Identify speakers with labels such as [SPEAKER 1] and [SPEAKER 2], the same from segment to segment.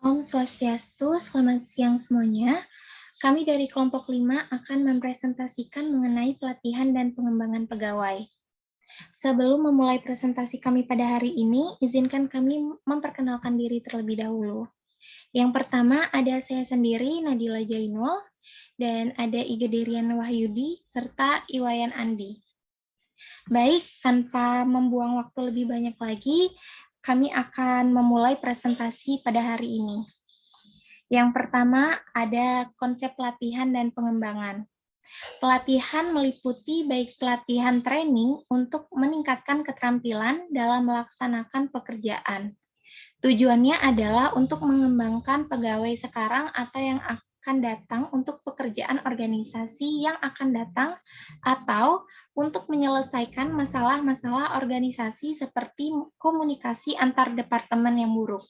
[SPEAKER 1] Om Swastiastu, selamat siang semuanya. Kami dari kelompok 5 akan mempresentasikan mengenai pelatihan dan pengembangan pegawai. Sebelum memulai presentasi kami pada hari ini, izinkan kami memperkenalkan diri terlebih dahulu. Yang pertama ada saya sendiri, Nadila Jainul, dan ada Igedirian Wahyudi, serta Iwayan Andi. Baik, tanpa membuang waktu lebih banyak lagi, kami akan memulai presentasi pada hari ini. Yang pertama ada konsep pelatihan dan pengembangan. Pelatihan meliputi baik pelatihan training untuk meningkatkan keterampilan dalam melaksanakan pekerjaan. Tujuannya adalah untuk mengembangkan pegawai sekarang atau yang akan datang untuk pekerjaan organisasi yang akan datang atau untuk menyelesaikan masalah-masalah organisasi seperti komunikasi antar departemen yang buruk.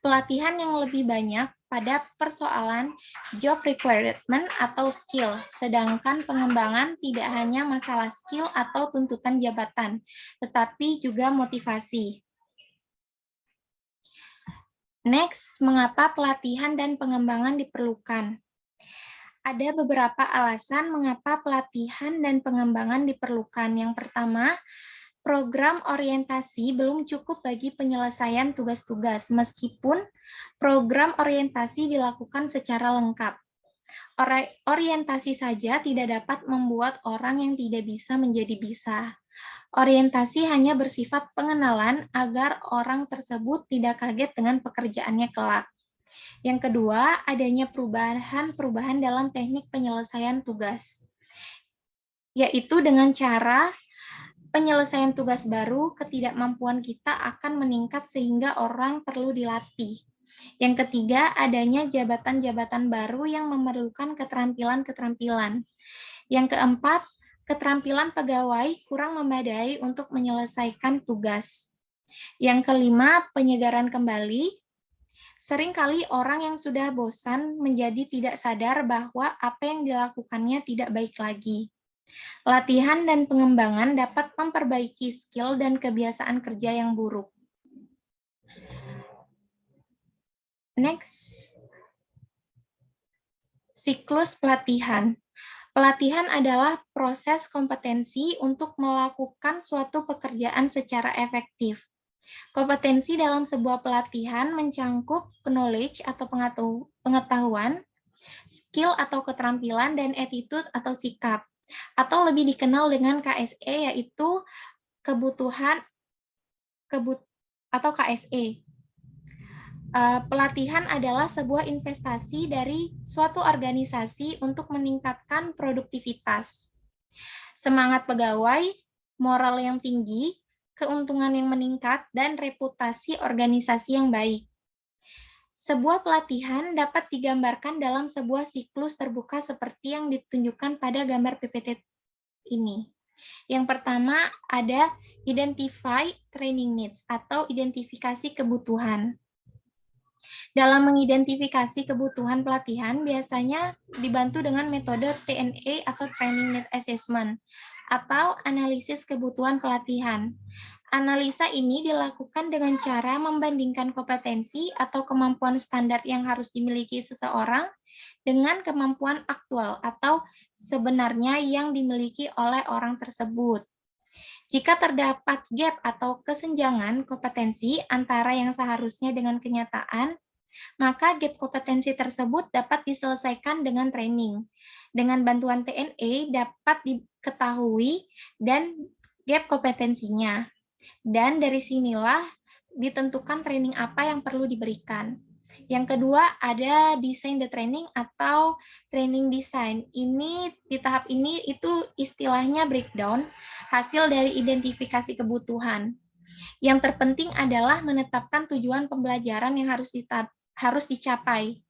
[SPEAKER 1] Pelatihan yang lebih banyak pada persoalan job requirement atau skill, sedangkan pengembangan tidak hanya masalah skill atau tuntutan jabatan, tetapi juga motivasi. Next, mengapa pelatihan dan pengembangan diperlukan? Ada beberapa alasan mengapa pelatihan dan pengembangan diperlukan. Yang pertama, program orientasi belum cukup bagi penyelesaian tugas-tugas, meskipun program orientasi dilakukan secara lengkap. Orientasi saja tidak dapat membuat orang yang tidak bisa menjadi bisa. Orientasi hanya bersifat pengenalan agar orang tersebut tidak kaget dengan pekerjaannya kelak. Yang kedua, adanya perubahan-perubahan dalam teknik penyelesaian tugas, yaitu dengan cara penyelesaian tugas baru, ketidakmampuan kita akan meningkat sehingga orang perlu dilatih. Yang ketiga, adanya jabatan-jabatan baru yang memerlukan keterampilan-keterampilan. Yang keempat, keterampilan pegawai kurang memadai untuk menyelesaikan tugas. Yang kelima, penyegaran kembali. Seringkali orang yang sudah bosan menjadi tidak sadar bahwa apa yang dilakukannya tidak baik lagi. Latihan dan pengembangan dapat memperbaiki skill dan kebiasaan kerja yang buruk. Next, siklus pelatihan. Pelatihan adalah proses kompetensi untuk melakukan suatu pekerjaan secara efektif. Kompetensi dalam sebuah pelatihan mencangkup knowledge atau pengetahuan, skill atau keterampilan, dan attitude atau sikap, atau lebih dikenal dengan KSE, yaitu kebutuhan atau KSE. Pelatihan adalah sebuah investasi dari suatu organisasi untuk meningkatkan produktivitas, semangat pegawai, moral yang tinggi, keuntungan yang meningkat, dan reputasi organisasi yang baik. Sebuah pelatihan dapat digambarkan dalam sebuah siklus terbuka seperti yang ditunjukkan pada gambar PPT ini. Yang pertama ada identify training needs atau identifikasi kebutuhan. Dalam mengidentifikasi kebutuhan pelatihan, biasanya dibantu dengan metode TNA atau Training Need Assessment, atau analisis kebutuhan pelatihan. Analisa ini dilakukan dengan cara membandingkan kompetensi atau kemampuan standar yang harus dimiliki seseorang dengan kemampuan aktual atau sebenarnya yang dimiliki oleh orang tersebut. Jika terdapat gap atau kesenjangan kompetensi antara yang seharusnya dengan kenyataan, maka gap kompetensi tersebut dapat diselesaikan dengan training. Dengan bantuan TNA dapat diketahui dan gap kompetensinya. Dan dari sinilah ditentukan training apa yang perlu diberikan. Yang kedua ada design the training atau training design. Ini di tahap ini itu istilahnya breakdown, hasil dari identifikasi kebutuhan. Yang terpenting adalah menetapkan tujuan pembelajaran yang harus dicapai.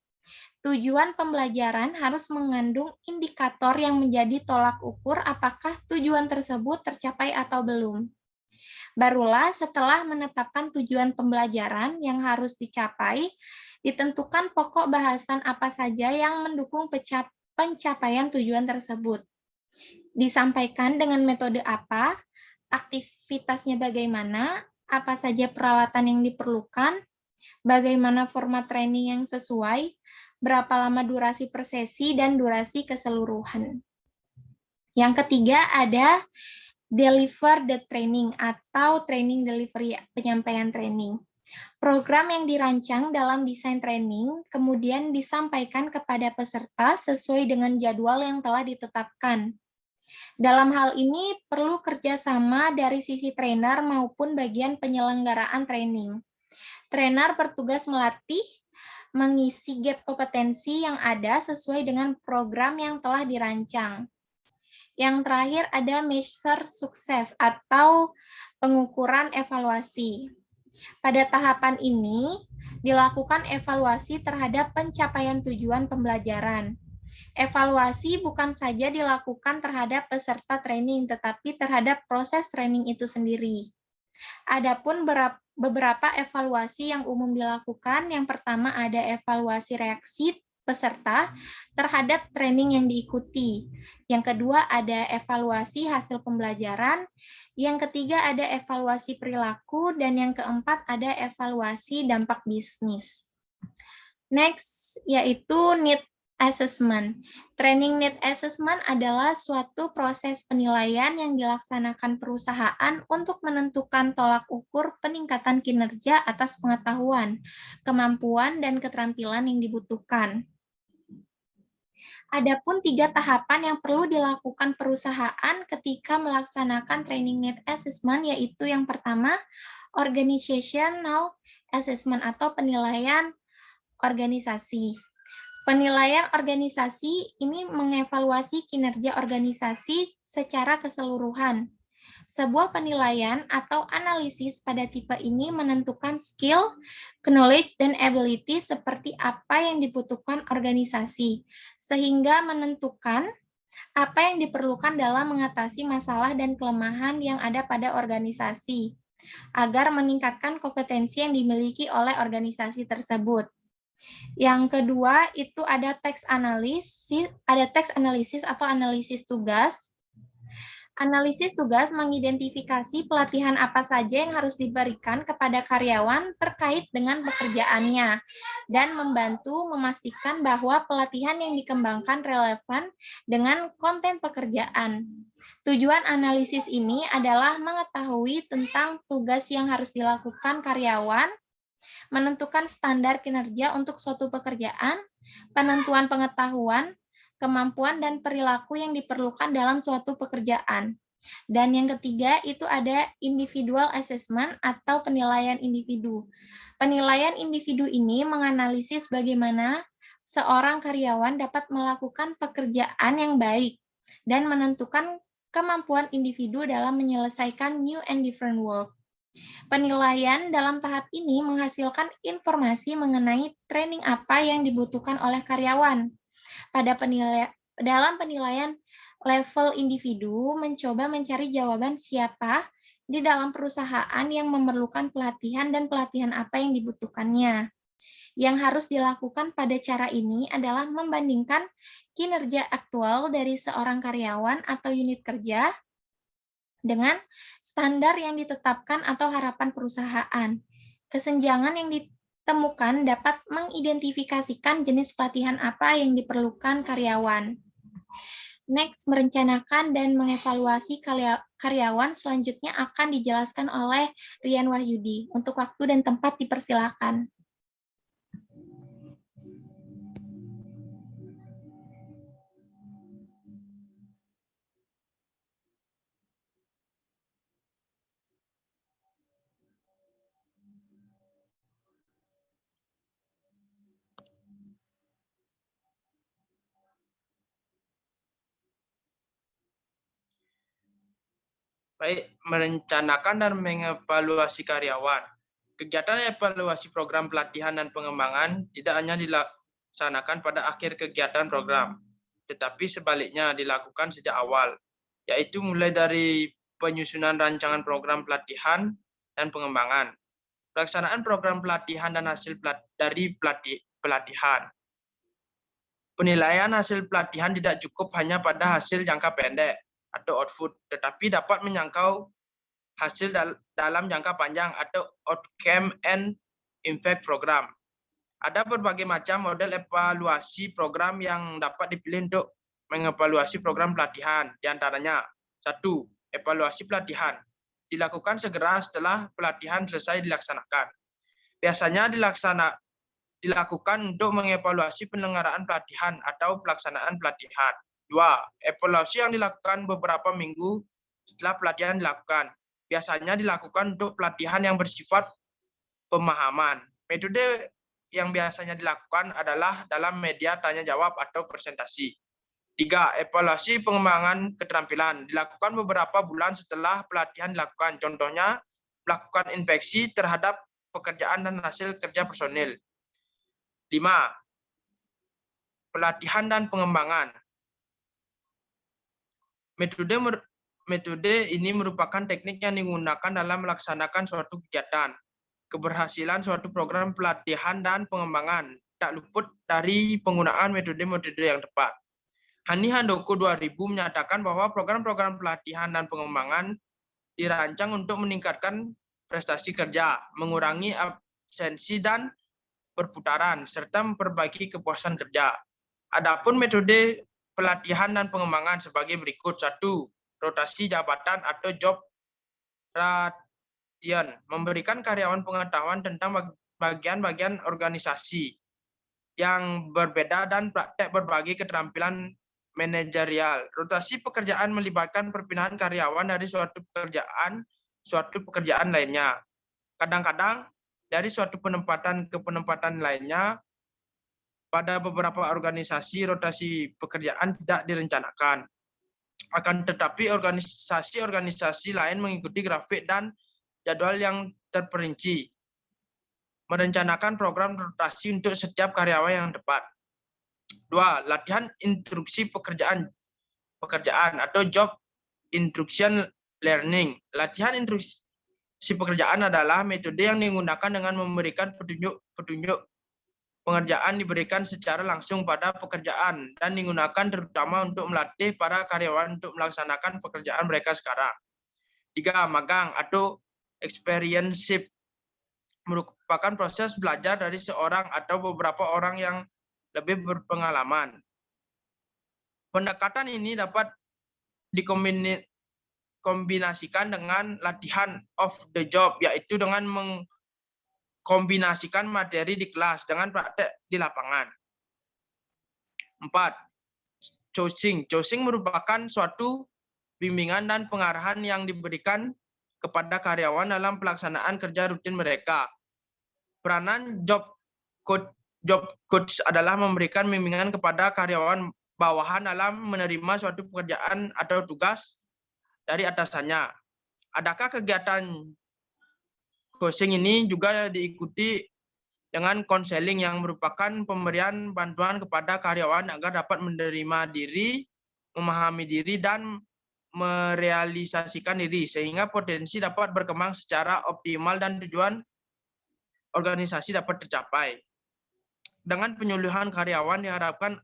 [SPEAKER 1] Tujuan pembelajaran harus mengandung indikator yang menjadi tolak ukur apakah tujuan tersebut tercapai atau belum. Barulah setelah menetapkan tujuan pembelajaran yang harus dicapai, ditentukan pokok bahasan apa saja yang mendukung pencapaian tujuan tersebut. Disampaikan dengan metode apa, aktivitasnya bagaimana, apa saja peralatan yang diperlukan, bagaimana format training yang sesuai, berapa lama durasi per sesi, dan durasi keseluruhan. Yang ketiga ada deliver the training atau training delivery, penyampaian training. Program yang dirancang dalam desain training kemudian disampaikan kepada peserta sesuai dengan jadwal yang telah ditetapkan. Dalam hal ini perlu kerjasama dari sisi trainer maupun bagian penyelenggaraan training. Trainer bertugas melatih, mengisi gap kompetensi yang ada sesuai dengan program yang telah dirancang. Yang terakhir ada measure sukses atau pengukuran evaluasi. Pada tahapan ini, dilakukan evaluasi terhadap pencapaian tujuan pembelajaran. Evaluasi bukan saja dilakukan terhadap peserta training, tetapi terhadap proses training itu sendiri. Adapun beberapa evaluasi yang umum dilakukan. Yang pertama ada evaluasi reaksi peserta terhadap training yang diikuti. Yang kedua ada evaluasi hasil pembelajaran. Yang ketiga ada evaluasi perilaku. Dan yang keempat ada evaluasi dampak bisnis. Next, yaitu need assessment. Training need assessment adalah suatu proses penilaian yang dilaksanakan perusahaan untuk menentukan tolak ukur peningkatan kinerja atas pengetahuan, kemampuan, dan keterampilan yang dibutuhkan. Adapun 3 tahapan yang perlu dilakukan perusahaan ketika melaksanakan training need assessment, yaitu yang pertama, organizational assessment atau penilaian organisasi. Penilaian organisasi ini mengevaluasi kinerja organisasi secara keseluruhan. Sebuah penilaian atau analisis pada tipe ini menentukan skill, knowledge, dan ability seperti apa yang dibutuhkan organisasi, sehingga menentukan apa yang diperlukan dalam mengatasi masalah dan kelemahan yang ada pada organisasi, agar meningkatkan kompetensi yang dimiliki oleh organisasi tersebut. Yang kedua itu ada teks analisis atau analisis tugas. Analisis tugas mengidentifikasi pelatihan apa saja yang harus diberikan kepada karyawan terkait dengan pekerjaannya dan membantu memastikan bahwa pelatihan yang dikembangkan relevan dengan konten pekerjaan. Tujuan analisis ini adalah mengetahui tentang tugas yang harus dilakukan karyawan, menentukan standar kinerja untuk suatu pekerjaan, penentuan pengetahuan, kemampuan, dan perilaku yang diperlukan dalam suatu pekerjaan. Dan yang ketiga itu ada individual assessment atau penilaian individu. Penilaian individu ini menganalisis bagaimana seorang karyawan dapat melakukan pekerjaan yang baik dan menentukan kemampuan individu dalam menyelesaikan new and different work. Penilaian dalam tahap ini menghasilkan informasi mengenai training apa yang dibutuhkan oleh karyawan. Dalam penilaian level individu, mencoba mencari jawaban siapa di dalam perusahaan yang memerlukan pelatihan dan pelatihan apa yang dibutuhkannya. Yang harus dilakukan pada cara ini adalah membandingkan kinerja aktual dari seorang karyawan atau unit kerja dengan standar yang ditetapkan atau harapan perusahaan. Kesenjangan yang ditemukan dapat mengidentifikasikan jenis pelatihan apa yang diperlukan karyawan. Next, merencanakan dan mengevaluasi karyawan selanjutnya akan dijelaskan oleh Rian Wahyudi. Untuk waktu dan tempat dipersilakan.
[SPEAKER 2] Baik, merencanakan dan mengevaluasi karyawan. Kegiatan evaluasi program pelatihan dan pengembangan tidak hanya dilaksanakan pada akhir kegiatan program, tetapi sebaliknya dilakukan sejak awal, yaitu mulai dari penyusunan rancangan program pelatihan dan pengembangan, pelaksanaan program pelatihan dan hasil dari pelatihan. Penilaian hasil pelatihan tidak cukup hanya pada hasil jangka pendek atau output, tetapi dapat menyangkau hasil dalam jangka panjang atau outcome and impact program. Ada berbagai macam model evaluasi program yang dapat dipilih untuk mengevaluasi program pelatihan. Di antaranya, 1. Evaluasi pelatihan. Dilakukan segera setelah pelatihan selesai dilaksanakan. Biasanya dilakukan untuk mengevaluasi penyelenggaraan pelatihan atau pelaksanaan pelatihan. 2. Evaluasi yang dilakukan beberapa minggu setelah pelatihan dilakukan. Biasanya dilakukan untuk pelatihan yang bersifat pemahaman. Metode yang biasanya dilakukan adalah dalam media tanya jawab atau presentasi. 3. Evaluasi pengembangan keterampilan. Dilakukan beberapa bulan setelah pelatihan dilakukan. Contohnya, melakukan inspeksi terhadap pekerjaan dan hasil kerja personil. 5. Pelatihan dan pengembangan. Metode ini merupakan teknik yang digunakan dalam melaksanakan suatu kegiatan. Keberhasilan suatu program pelatihan dan pengembangan tak luput dari penggunaan metode-metode yang tepat. Hani Handoko 2000 menyatakan bahwa program-program pelatihan dan pengembangan dirancang untuk meningkatkan prestasi kerja, mengurangi absensi dan perputaran, serta memperbaiki kepuasan kerja. Adapun metode pelatihan dan pengembangan sebagai berikut. 1. Rotasi jabatan atau job rotation, memberikan karyawan pengetahuan tentang bagian-bagian organisasi yang berbeda dan praktek berbagai keterampilan manajerial. Rotasi pekerjaan melibatkan perpindahan karyawan dari suatu pekerjaan lainnya. Kadang-kadang dari suatu penempatan ke penempatan lainnya. Pada beberapa organisasi, rotasi pekerjaan tidak direncanakan. Akan tetapi organisasi-organisasi lain mengikuti grafik dan jadwal yang terperinci, merencanakan program rotasi untuk setiap karyawan yang tepat. 2. Latihan instruksi pekerjaan atau job instruction learning. Latihan instruksi pekerjaan adalah metode yang digunakan dengan memberikan petunjuk pengerjaan diberikan secara langsung pada pekerjaan dan digunakan terutama untuk melatih para karyawan untuk melaksanakan pekerjaan mereka sekarang. 3. Magang atau experience merupakan proses belajar dari seorang atau beberapa orang yang lebih berpengalaman. Pendekatan ini dapat dikombinasikan dengan latihan off the job, yaitu dengan kombinasikan materi di kelas dengan praktek di lapangan. 4. Coaching. Coaching merupakan suatu bimbingan dan pengarahan yang diberikan kepada karyawan dalam pelaksanaan kerja rutin mereka. Peranan job coach adalah memberikan bimbingan kepada karyawan bawahan dalam menerima suatu pekerjaan atau tugas dari atasannya. Adakah kegiatan coaching ini juga diikuti dengan konseling yang merupakan pemberian bantuan kepada karyawan agar dapat menerima diri, memahami diri, dan merealisasikan diri, sehingga potensi dapat berkembang secara optimal dan tujuan organisasi dapat tercapai. Dengan penyuluhan karyawan diharapkan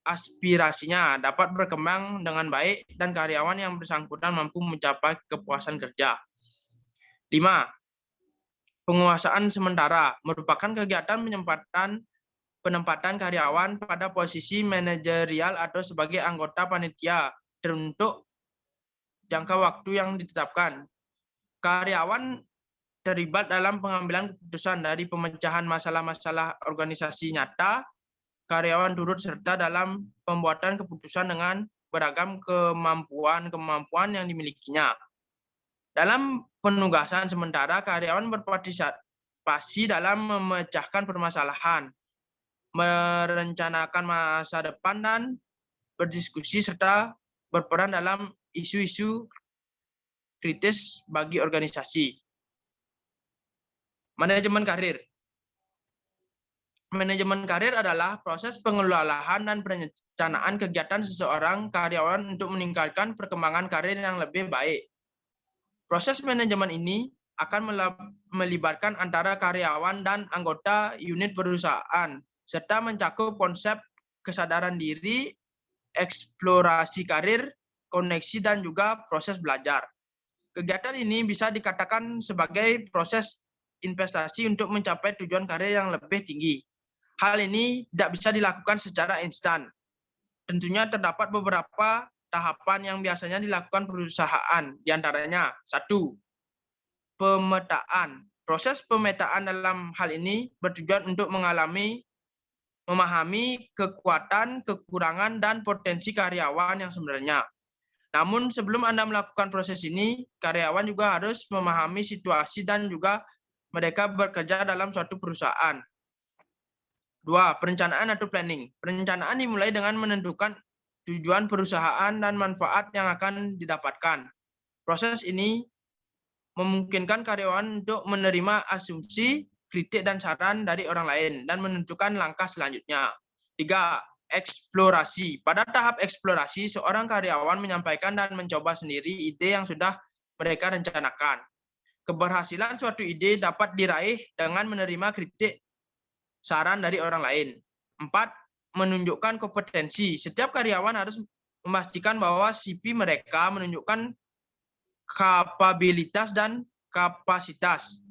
[SPEAKER 2] aspirasinya dapat berkembang dengan baik dan karyawan yang bersangkutan mampu mencapai kepuasan kerja. 5. Penguasaan sementara merupakan kegiatan penempatan karyawan pada posisi manajerial atau sebagai anggota panitia untuk jangka waktu yang ditetapkan. Karyawan terlibat dalam pengambilan keputusan dari pemecahan masalah-masalah organisasi nyata. Karyawan turut serta dalam pembuatan keputusan dengan beragam kemampuan yang dimilikinya. Dalam penugasan sementara, karyawan berpartisipasi dalam memecahkan permasalahan, merencanakan masa depan, dan berdiskusi serta berperan dalam isu-isu kritis bagi organisasi. Manajemen karir. Manajemen karir adalah proses pengelolaan dan perencanaan kegiatan seseorang karyawan untuk meningkatkan perkembangan karir yang lebih baik. Proses manajemen ini akan melibatkan antara karyawan dan anggota unit perusahaan, serta mencakup konsep kesadaran diri, eksplorasi karir, koneksi, dan juga proses belajar. Kegiatan ini bisa dikatakan sebagai proses investasi untuk mencapai tujuan karir yang lebih tinggi. Hal ini tidak bisa dilakukan secara instan. Tentunya terdapat beberapa tahapan yang biasanya dilakukan perusahaan, di antaranya 1. Pemetaan. Proses pemetaan dalam hal ini bertujuan untuk memahami kekuatan, kekurangan, dan potensi karyawan yang sebenarnya. Namun sebelum Anda melakukan proses ini, karyawan juga harus memahami situasi dan juga mereka bekerja dalam suatu perusahaan. 2. Perencanaan atau planning. Perencanaan dimulai dengan menentukan tujuan perusahaan dan manfaat yang akan didapatkan. Proses ini memungkinkan karyawan untuk menerima asumsi, kritik, dan saran dari orang lain dan menentukan langkah selanjutnya. 3. Eksplorasi. Pada tahap eksplorasi, seorang karyawan menyampaikan dan mencoba sendiri ide yang sudah mereka rencanakan. Keberhasilan suatu ide dapat diraih dengan menerima kritik, saran dari orang lain. 4. Menunjukkan kompetensi. Setiap karyawan harus memastikan bahwa CV mereka menunjukkan kapabilitas dan kapasitas.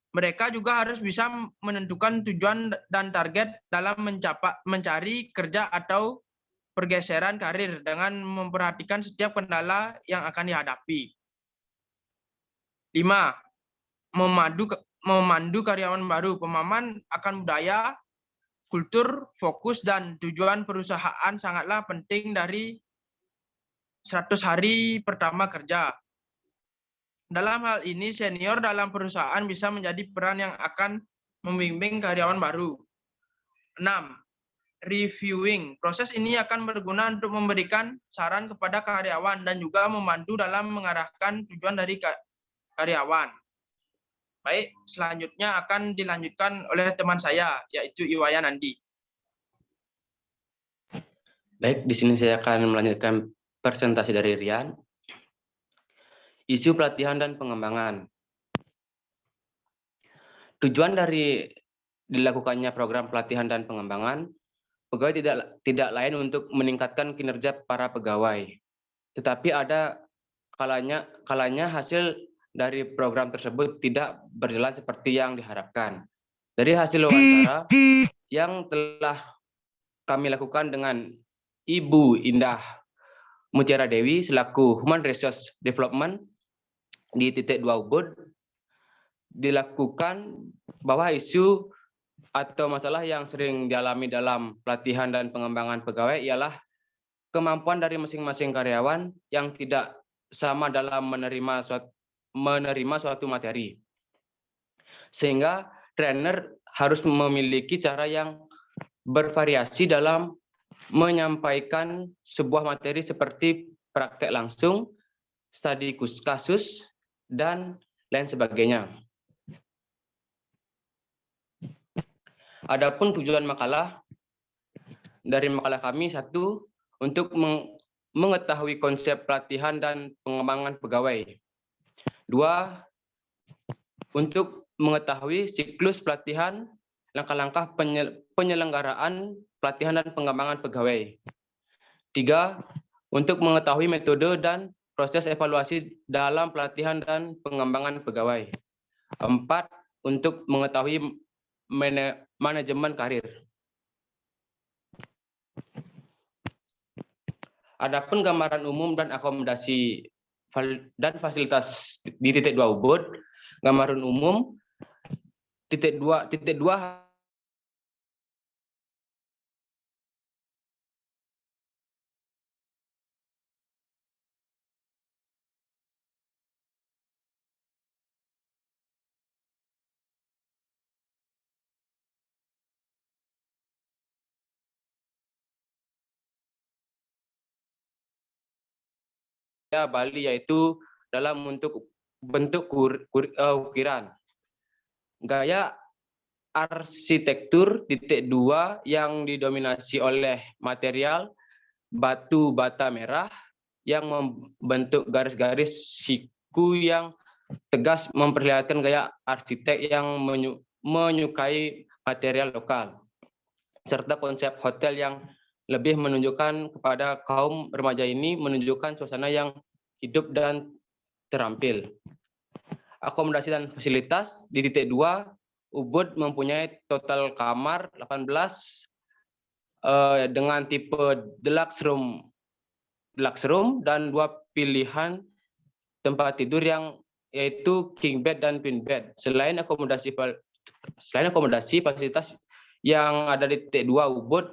[SPEAKER 2] Mereka juga harus bisa menentukan tujuan dan target dalam mencari kerja atau pergeseran karir dengan memperhatikan setiap kendala yang akan dihadapi. 5. Memandu karyawan baru. Pemahaman akan budaya, kultur, fokus, dan tujuan perusahaan sangatlah penting dari 100 hari pertama kerja. Dalam hal ini, senior dalam perusahaan bisa menjadi peran yang akan membimbing karyawan baru. 6. Reviewing. Proses ini akan berguna untuk memberikan saran kepada karyawan dan juga memandu dalam mengarahkan tujuan dari karyawan. Baik, selanjutnya akan dilanjutkan oleh teman saya, yaitu Iwayan Andi.
[SPEAKER 3] Baik, di sini saya akan melanjutkan presentasi dari Rian. Isu pelatihan dan pengembangan. Tujuan dari dilakukannya program pelatihan dan pengembangan pegawai tidak lain untuk meningkatkan kinerja para pegawai. Tetapi ada kalanya hasil dari program tersebut tidak berjalan seperti yang diharapkan. Dari hasil wawancara yang telah kami lakukan dengan Ibu Indah Mutiara Dewi selaku Human Resource Development di titik 2 Ubud, dilakukan bahwa isu atau masalah yang sering dialami dalam pelatihan dan pengembangan pegawai ialah kemampuan dari masing-masing karyawan yang tidak sama dalam menerima suatu materi. Sehingga trainer harus memiliki cara yang bervariasi dalam menyampaikan sebuah materi seperti praktek langsung, studi kasus, dan lain sebagainya. Adapun tujuan makalah, dari makalah kami, 1, untuk mengetahui konsep pelatihan dan pengembangan pegawai. 2, untuk mengetahui siklus pelatihan, langkah-langkah penyelenggaraan pelatihan dan pengembangan pegawai. 3, untuk mengetahui metode dan proses evaluasi dalam pelatihan dan pengembangan pegawai. 4, untuk mengetahui manajemen karir. Adapun gambaran umum dan akomodasi dan fasilitas di titik 2 Ubud, gambaran umum titik 2 Bali, yaitu dalam bentuk ukiran. Gaya arsitektur titik 2 yang didominasi oleh material batu bata merah yang membentuk garis-garis siku yang tegas memperlihatkan gaya arsitek yang menyukai material lokal, serta konsep hotel yang lebih menunjukkan kepada kaum remaja ini menunjukkan suasana yang hidup dan terampil. akomodasi dan fasilitas di titik 2, Ubud mempunyai total kamar 18 dengan tipe deluxe room dan 2 pilihan tempat tidur yang yaitu king bed dan queen bed. Selain akomodasi fasilitas yang ada di titik 2 Ubud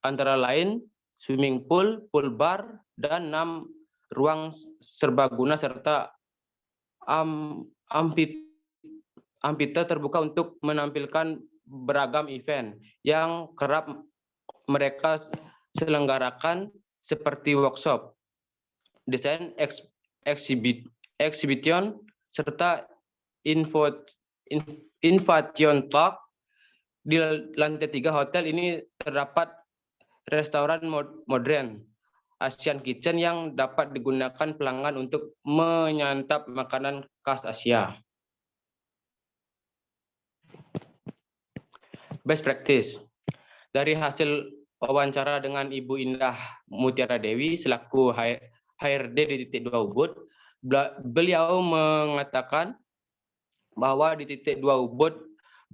[SPEAKER 3] antara lain swimming pool, pool bar, dan 6 ruang serbaguna serta amphitheater terbuka untuk menampilkan beragam event yang kerap mereka selenggarakan seperti workshop, desain exhibition, serta invitation talk. Di lantai 3 hotel ini terdapat restoran modern Asian Kitchen yang dapat digunakan pelanggan untuk menyantap makanan khas Asia. Best practice. Dari hasil wawancara dengan Ibu Indah Mutiara Dewi selaku HRD di titik 2 Ubud, beliau mengatakan bahwa di titik 2 Ubud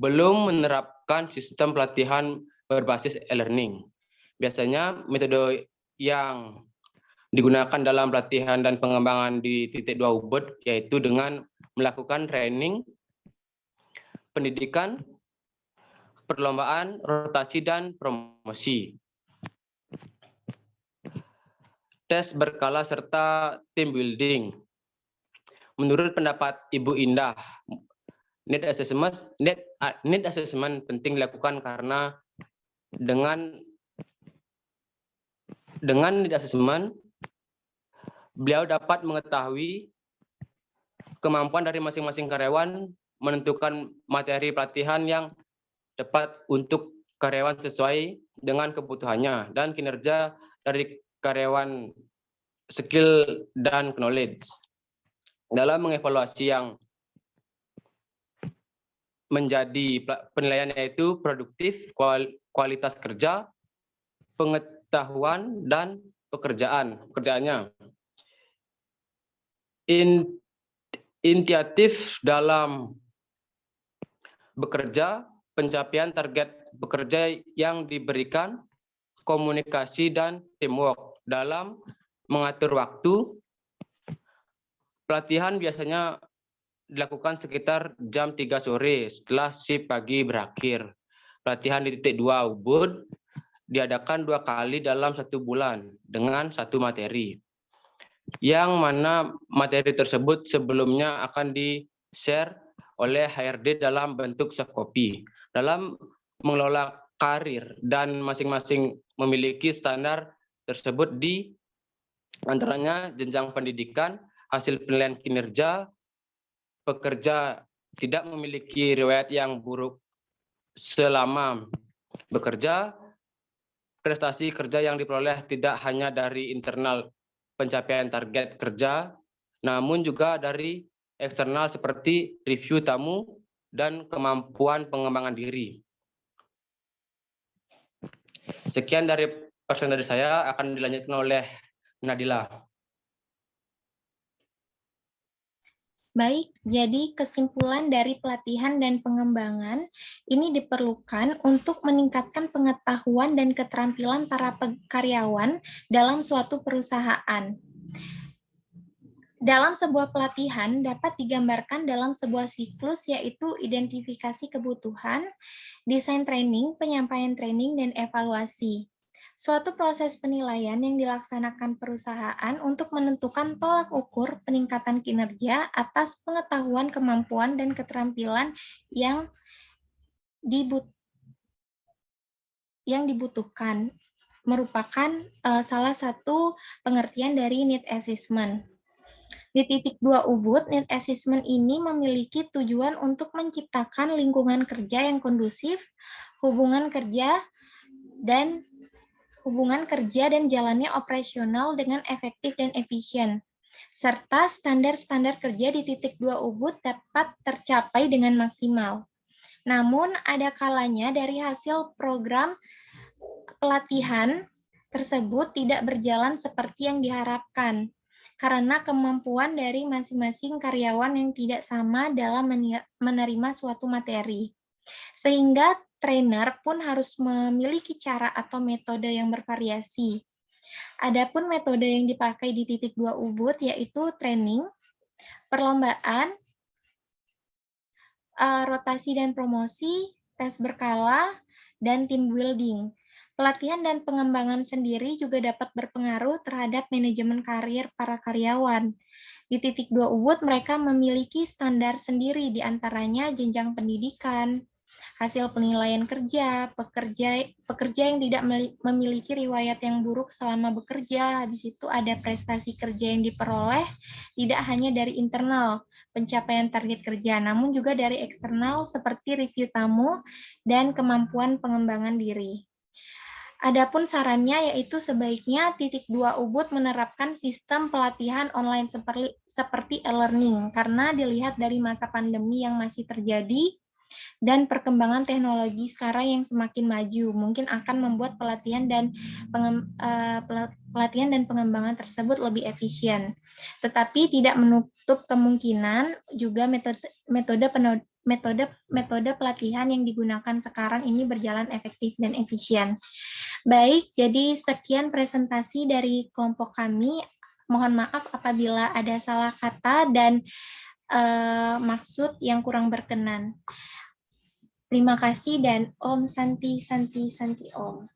[SPEAKER 3] belum menerapkan sistem pelatihan berbasis e-learning. Biasanya metode yang digunakan dalam pelatihan dan pengembangan di titik 2 Ubud yaitu dengan melakukan training, pendidikan, perlombaan, rotasi, dan promosi. Tes berkala serta team building. Menurut pendapat Ibu Indah, need assessment penting dilakukan karena dengan need assessment beliau dapat mengetahui kemampuan dari masing-masing karyawan menentukan materi pelatihan yang tepat untuk karyawan sesuai dengan kebutuhannya dan kinerja dari karyawan, skill dan knowledge. Dalam mengevaluasi yang menjadi penilaian yaitu produktif, kualitas kerja, pengetahuan, dan pekerjaannya. Inisiatif dalam bekerja, pencapaian target bekerja yang diberikan, komunikasi dan teamwork dalam mengatur waktu. Pelatihan biasanya dilakukan sekitar jam 3 sore setelah shift pagi berakhir. Pelatihan di titik 2 Ubud diadakan 2 kali dalam 1 bulan dengan 1 materi. Yang mana materi tersebut sebelumnya akan di-share oleh HRD dalam bentuk soft copy. Dalam mengelola karir dan masing-masing memiliki standar tersebut di antaranya jenjang pendidikan, hasil penilaian kinerja, pekerja tidak memiliki riwayat yang buruk selama bekerja, prestasi kerja yang diperoleh tidak hanya dari internal pencapaian target kerja, namun juga dari eksternal seperti review tamu dan kemampuan pengembangan diri. Sekian dari presentasi saya, akan dilanjutkan oleh Nadila.
[SPEAKER 1] Baik, jadi kesimpulan dari pelatihan dan pengembangan ini diperlukan untuk meningkatkan pengetahuan dan keterampilan para karyawan dalam suatu perusahaan. Dalam sebuah pelatihan dapat digambarkan dalam sebuah siklus yaitu identifikasi kebutuhan, desain training, penyampaian training, dan evaluasi. Suatu proses penilaian yang dilaksanakan perusahaan untuk menentukan tolak ukur peningkatan kinerja atas pengetahuan, kemampuan, dan keterampilan yang dibutuhkan, merupakan salah satu pengertian dari need assessment. Di titik 2 Ubud, need assessment ini memiliki tujuan untuk menciptakan lingkungan kerja yang kondusif, hubungan kerja dan jalannya operasional dengan efektif dan efisien, serta standar-standar kerja di titik 2 Ubud dapat tercapai dengan maksimal. Namun, ada kalanya dari hasil program pelatihan tersebut tidak berjalan seperti yang diharapkan. karena kemampuan dari masing-masing karyawan yang tidak sama dalam menerima suatu materi. Sehingga trainer pun harus memiliki cara atau metode yang bervariasi. Adapun metode yang dipakai di titik 2 Ubud yaitu training, perlombaan, rotasi dan promosi, tes berkala, dan team building. Pelatihan dan pengembangan sendiri juga dapat berpengaruh terhadap manajemen karir para karyawan. Di titik 2 Ubud mereka memiliki standar sendiri, diantaranya jenjang pendidikan, hasil penilaian kerja, pekerja yang tidak memiliki riwayat yang buruk selama bekerja, habis itu ada prestasi kerja yang diperoleh tidak hanya dari internal pencapaian target kerja, namun juga dari eksternal seperti review tamu dan kemampuan pengembangan diri. Adapun sarannya yaitu sebaiknya titik 2 Ubud menerapkan sistem pelatihan online seperti e-learning karena dilihat dari masa pandemi yang masih terjadi dan perkembangan teknologi sekarang yang semakin maju mungkin akan membuat pelatihan dan pengembangan tersebut lebih efisien. Tetapi tidak menutup kemungkinan juga metode pelatihan yang digunakan sekarang ini berjalan efektif dan efisien. Baik, jadi sekian presentasi dari kelompok kami. Mohon maaf apabila ada salah kata dan maksud yang kurang berkenan. Terima kasih dan Om Santi Santi Santi Om.